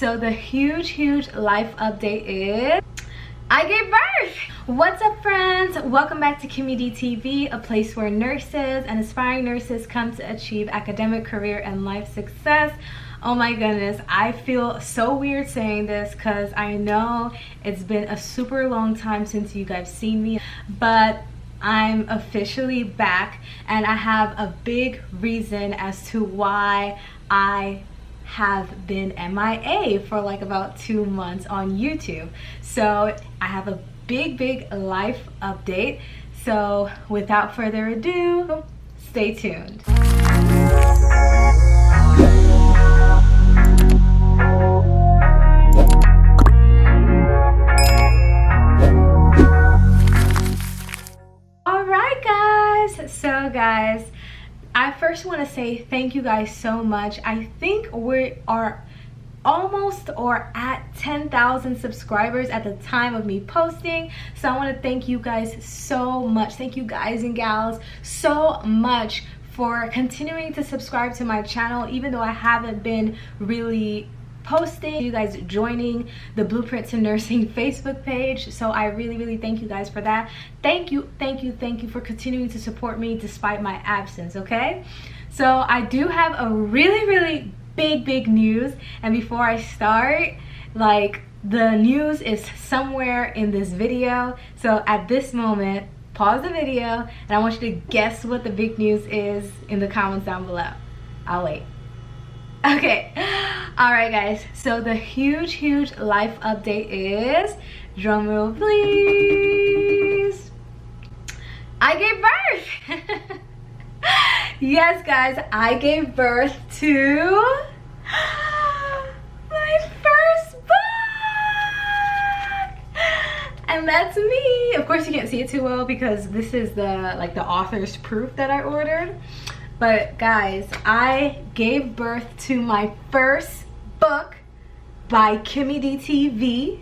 So the huge life update is I gave birth! What's up, friends? Welcome back to KimmyDTV, a place where nurses and aspiring nurses come to achieve academic, career, and life success. Oh my goodness, I feel so weird saying this because I know it's been a super long time since you guys seen me, but I'm officially back and I have a big reason as to why I have been MIA for like about 2 months on YouTube. So I have a big life update. So without further ado, stay tuned. Alright guys, so guys, I first want to say thank you guys so much. I think we are almost or at 10,000 subscribers at the time of me posting. So I want to thank you guys so much. Thank you guys and gals so much for continuing to subscribe to my channel, even though I haven't been really posting. You guys joining the Blueprint to Nursing Facebook page, so I really thank you guys for that. Thank you for continuing to support me despite my absence. Okay, so I do have a really big news, and before I start, like, the news is somewhere in this video, so at this moment pause the video and I want you to guess what the big news is in the comments down below. I'll wait. Okay, all right guys, so the huge life update is, drum roll please, I gave birth. Yes guys, I gave birth to my first book, and that's me. Of course you can't see it too well because this is the author's proof that I ordered. But guys, I gave birth to my first book by KimmyDTV,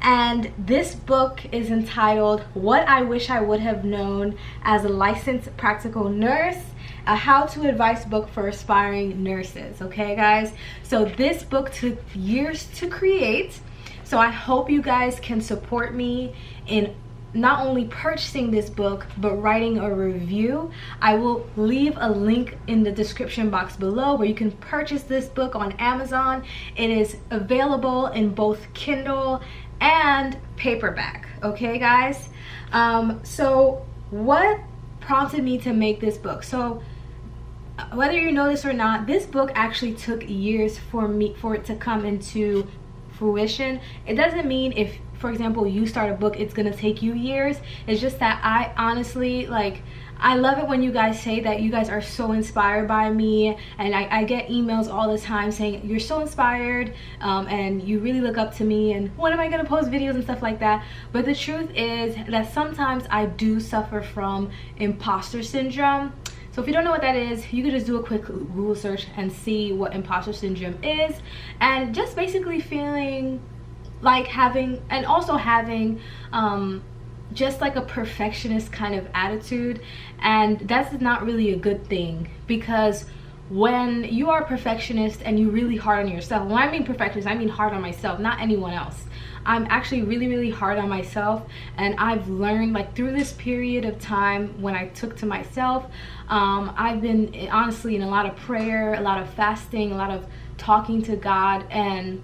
and this book is entitled What I Wish I Would Have Known as a Licensed Practical Nurse, a how-to advice book for aspiring nurses. Okay guys, so this book took years to create, so I hope you guys can support me in not only purchasing this book but writing a review. I will leave a link in the description box below where you can purchase this book on Amazon. It is available in both Kindle and paperback. Okay guys, so what prompted me to make this book? So whether you know this or not, this book actually took years for it to come into fruition. It doesn't mean if, for example, you start a book, it's gonna take you years. It's just that I honestly, like, I love it when you guys say that you guys are so inspired by me, and I get emails all the time saying you're so inspired and you really look up to me and when am I gonna post videos and stuff like that. But the truth is that sometimes I do suffer from imposter syndrome. So if you don't know what that is, you could just do a quick Google search and see what imposter syndrome is, and just basically feeling like having just like a perfectionist kind of attitude, and that's not really a good thing, because when you are a perfectionist and you really hard on yourself, when I mean perfectionist, I mean hard on myself, not anyone else. I'm actually really hard on myself, and I've learned, like, through this period of time when I took to myself, I've been honestly in a lot of prayer, a lot of fasting, a lot of talking to God, and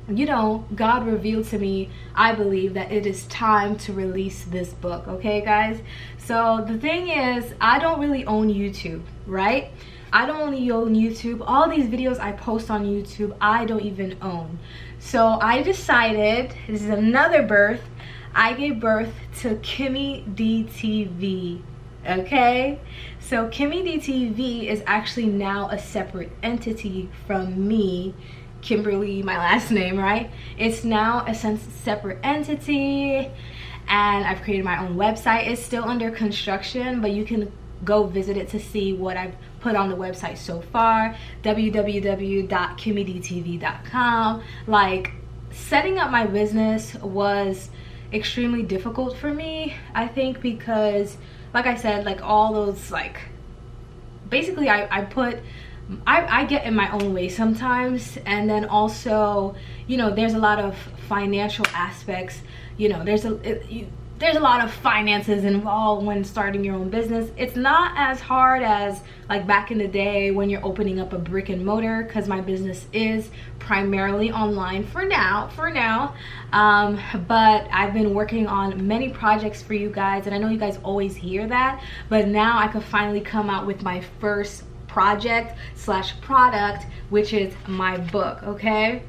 you know, God revealed to me, I believe, that it is time to release this book. Okay guys, so the thing is, I don't really own YouTube, right? I don't only own YouTube. All these videos I post on YouTube, I don't even own. So I decided, this is another birth, I gave birth to KimmyDTV. Okay, so KimmyDTV is actually now a separate entity from me, Kimberly, my last name, right? It's now a separate entity, and I've created my own website. It's still under construction, but you can go visit it to see what I've put on the website so far, www.kimmydtv.com. Like, setting up my business was extremely difficult for me, I think, because like I said, like, all those, like, basically I put I get in my own way sometimes, and then also, you know, there's a lot of financial aspects. You know, there's a lot of finances involved when starting your own business. It's not as hard as like back in the day when you're opening up a brick and mortar, because my business is primarily online for now. But I've been working on many projects for you guys, and I know you guys always hear that, but now I could finally come out with my first project / product, which is my book. Okay,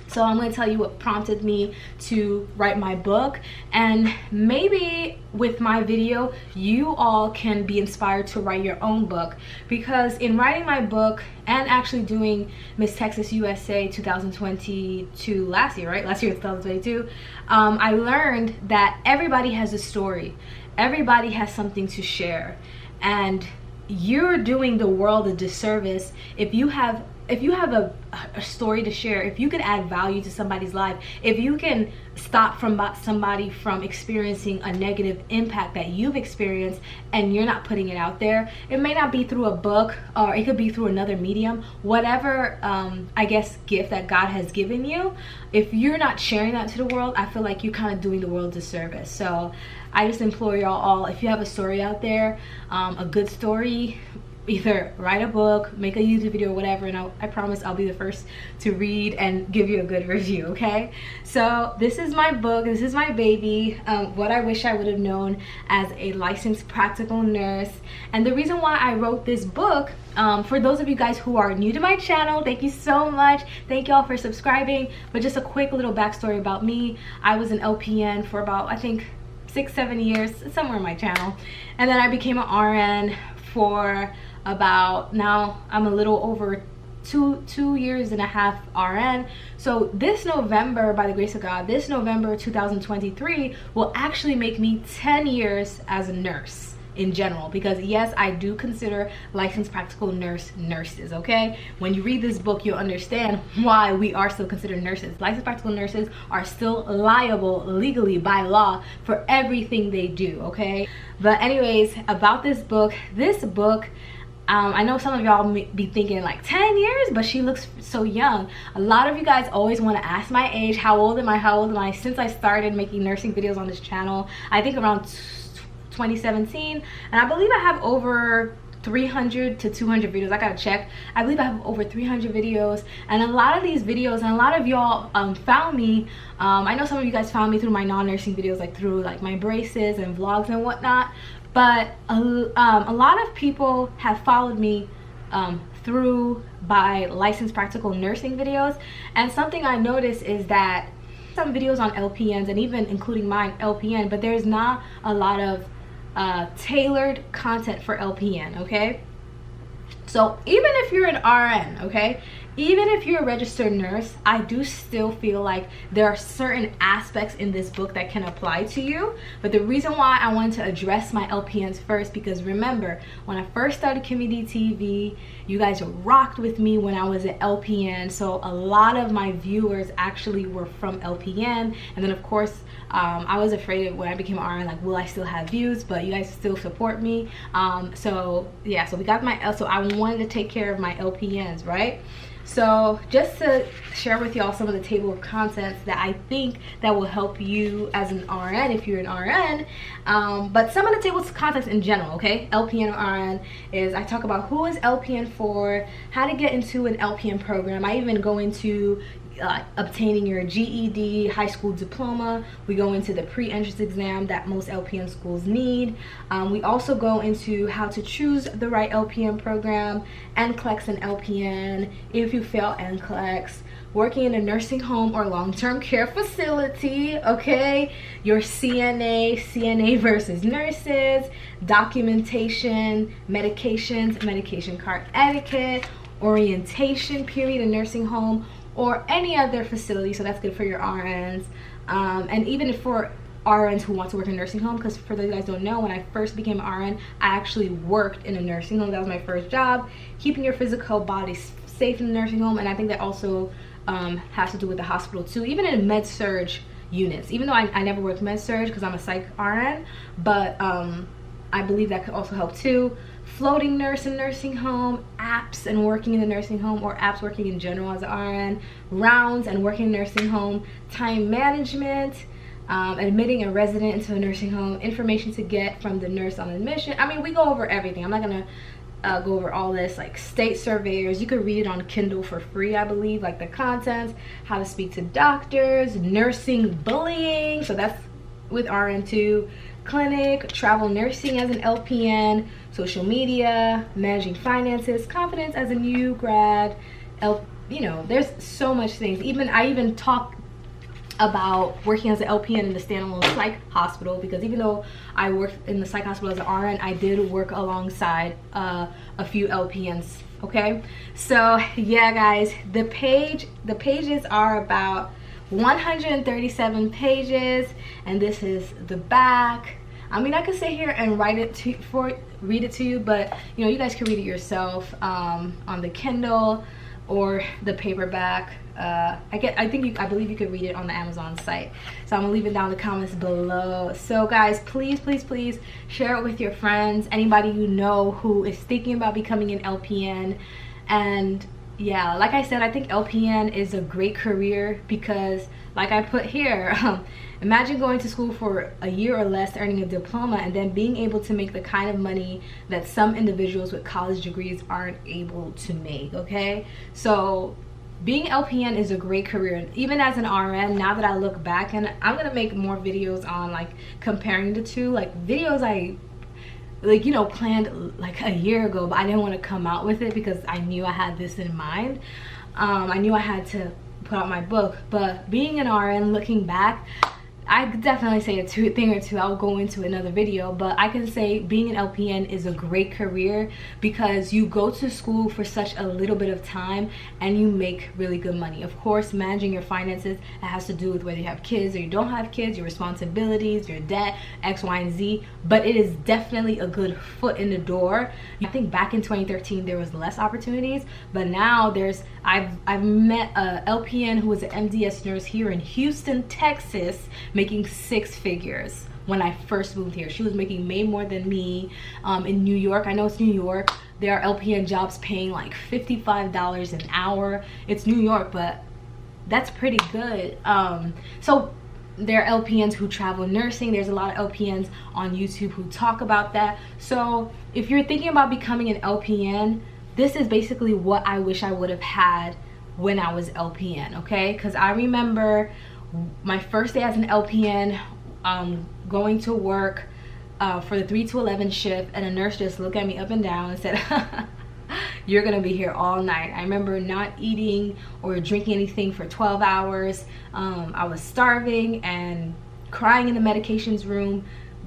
so I'm going to tell you what prompted me to write my book, and maybe with my video you all can be inspired to write your own book, because in writing my book and actually doing Miss Texas USA 2022 last year was 2022, I learned that everybody has a story, everybody has something to share, and you're doing the world a disservice if you have a story to share, if you can add value to somebody's life, if you can stop somebody from experiencing a negative impact that you've experienced and you're not putting it out there. It may not be through a book, or it could be through another medium, whatever I guess gift that God has given you. If you're not sharing that to the world, I feel like you're kind of doing the world a disservice. So I just implore y'all all, if you have a story out there, a good story, either write a book, make a YouTube video, or whatever, and I promise I'll be the first to read and give you a good review. Okay, so this is my book, this is my baby, what I wish I would have known as a licensed practical nurse. And the reason why I wrote this book, for those of you guys who are new to my channel, thank you so much, thank y'all for subscribing. But just a quick little backstory about me. I was an LPN for about, I think, 6-7 years, somewhere on my channel, and then I became an RN for about, now I'm a little over two years and a half RN. So this November, by the grace of God, this November 2023 will actually make me 10 years as a nurse in general, because yes, I do consider licensed practical nurses. Okay, when you read this book, you'll understand why we are still considered nurses. Licensed practical nurses are still liable legally by law for everything they do. Okay, but anyways, about this book, I know some of y'all may be thinking like 10 years, but she looks so young. A lot of you guys always want to ask my age. How old am I? Since I started making nursing videos on this channel, I think around 2017, and I believe I have over 300 to 200 videos. I gotta check. I believe I have over 300 videos, and a lot of these videos, and a lot of y'all found me. I know some of you guys found me through my non-nursing videos, like through like my braces and vlogs and whatnot, but a lot of people have followed me through by licensed practical nursing videos. And something I noticed is that some videos on LPNs, and even including mine LPN, but there's not a lot of tailored content for LPN. Okay, so even if you're an RN, okay, even if you're a registered nurse, I do still feel like there are certain aspects in this book that can apply to you. But the reason why I wanted to address my LPNs first, because remember, when I first started KimmyDTV, you guys rocked with me when I was an LPN. So a lot of my viewers actually were from LPN. And then of course, I was afraid of when I became RN, like, will I still have views? But you guys still support me. So yeah, so we got so I wanted to take care of my LPNs, right? So just to share with y'all some of the table of contents that I think that will help you as an RN if you're an RN, but some of the tables of contents in general. Okay, LPN or RN is, I talk about who is LPN for, how to get into an LPN program. I even go into obtaining your GED, high school diploma. We go into the pre-entrance exam that most LPN schools need. We also go into how to choose the right LPN program, NCLEX and LPN, if you fail NCLEX, working in a nursing home or long-term care facility, okay, your CNA versus nurses, documentation, medications, medication cart etiquette, orientation period in nursing home or any other facility. So that's good for your RNs, and even for RNs who want to work in a nursing home, because for those of you guys who don't know, when I first became an RN, I actually worked in a nursing home. That was my first job, keeping your physical body safe in the nursing home. And I think that also has to do with the hospital too, even in med surge units, even though I never worked med surge because I'm a psych RN, but I believe that could also help too. Floating nurse in nursing home, apps and working in the nursing home, or apps working in general as an RN, rounds and working in a nursing home, time management, admitting a resident into a nursing home, information to get from the nurse on admission. I mean, we go over everything. I'm not gonna go over all this, like state surveyors. You could read it on Kindle for free, I believe, like the contents, how to speak to doctors, nursing bullying, so that's with RN2, clinic, travel nursing as an LPN, social media, managing finances, confidence as a new grad, you know, there's so much things. I even talk about working as an LPN in the standalone psych hospital, because even though I worked in the psych hospital as an RN, I did work alongside a few LPNs. Okay, so yeah guys, the pages are about 137 pages, and this is the back. I mean, I could sit here and read it to you, but you know, you guys can read it yourself on the Kindle or the paperback. I believe you could read it on the Amazon site. So I'm gonna leave it down in the comments below. So guys, please share it with your friends, anybody you know who is thinking about becoming an LPN. And yeah, like I said, I think LPN is a great career because, like I put here, imagine going to school for a year or less, earning a diploma, and then being able to make the kind of money that some individuals with college degrees aren't able to make. Okay, so being LPN is a great career. Even as an RN, now that I look back, and I'm gonna make more videos on like comparing the two, like videos I you know, planned like a year ago, but I didn't want to come out with it because I knew I had this in mind. I knew I had to put out my book. But being an RN, looking back, I could definitely say a thing or two. I'll go into another video, but I can say being an LPN is a great career because you go to school for such a little bit of time and you make really good money. Of course, managing your finances, it has to do with whether you have kids or you don't have kids, your responsibilities, your debt, X, Y, and Z, but it is definitely a good foot in the door. I think back in 2013 there was less opportunities, but now I've met a LPN who was an MDS nurse here in Houston, Texas, making 6 figures when I first moved here. She was making way more than me. In New York, I know it's New York, there are LPN jobs paying like $55 an hour. It's New York, but that's pretty good. So there are LPNs who travel nursing. There's a lot of LPNs on YouTube who talk about that. So if you're thinking about becoming an LPN, this is basically what I wish I would have had when I was LPN, okay? Because I remember my first day as an LPN, going to work for the 3 to 11 shift, and a nurse just looked at me up and down and said, you're gonna be here all night. I remember not eating or drinking anything for 12 hours. I was starving and crying in the medications room,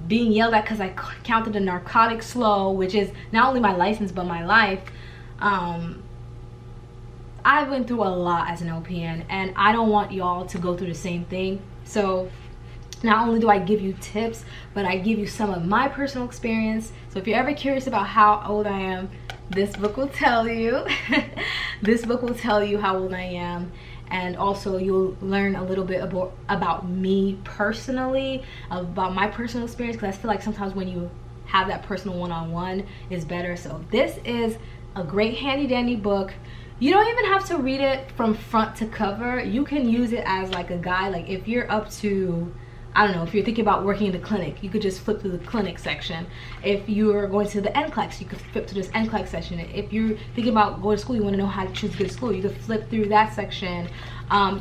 being yelled at because I counted the narcotics slow, which is not only my license but my life. I went through a lot as an LPN, and I don't want y'all to go through the same thing. So not only do I give you tips, but I give you some of my personal experience. So if you're ever curious about how old I am, this book will tell you. This book will tell you how old I am, and also you'll learn a little bit about me personally, about my personal experience, because I feel like sometimes when you have that personal one-on-one is better. So this is a great handy dandy book. You don't even have to read it from front to cover. You can use it as like a guide. Like if you're up to, I don't know, if you're thinking about working in the clinic, you could just flip through the clinic section. If you're going to the NCLEX, you could flip to this NCLEX section. If you're thinking about going to school, you want to know how to choose a good school, you could flip through that section.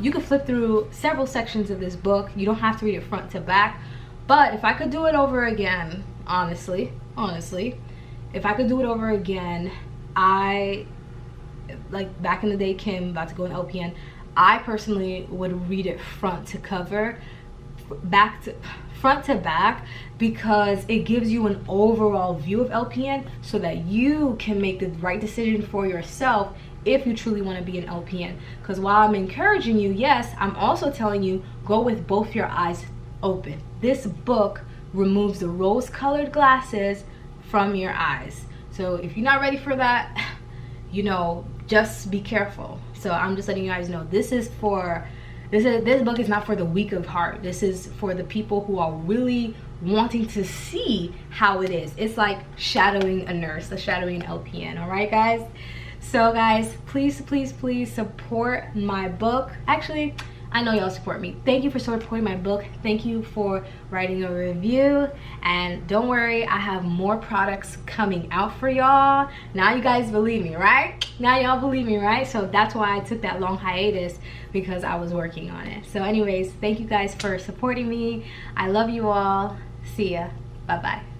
You could flip through several sections of this book. You don't have to read it front to back. But if I could do it over again, honestly, if I could do it over again, like back in the day, Kim, about to go in LPN, I personally would read it front to cover, front to back, because it gives you an overall view of LPN so that you can make the right decision for yourself if you truly want to be an LPN. Because while I'm encouraging you, yes, I'm also telling you, go with both your eyes open. This book removes the rose-colored glasses from your eyes. So if you're not ready for that, you know, just be careful. So I'm just letting you guys know, this book is not for the weak of heart. This is for the people who are really wanting to see how it is. It's like shadowing a nurse, shadowing an LPN. All right, guys? So guys, please, please, please support my book. Actually, I know y'all support me. Thank you for supporting my book. Thank you for writing a review. And don't worry, I have more products coming out for y'all. Now you guys believe me, right? Now y'all believe me, right? So that's why I took that long hiatus, because I was working on it. So anyways, thank you guys for supporting me. I love you all. See ya. Bye-bye.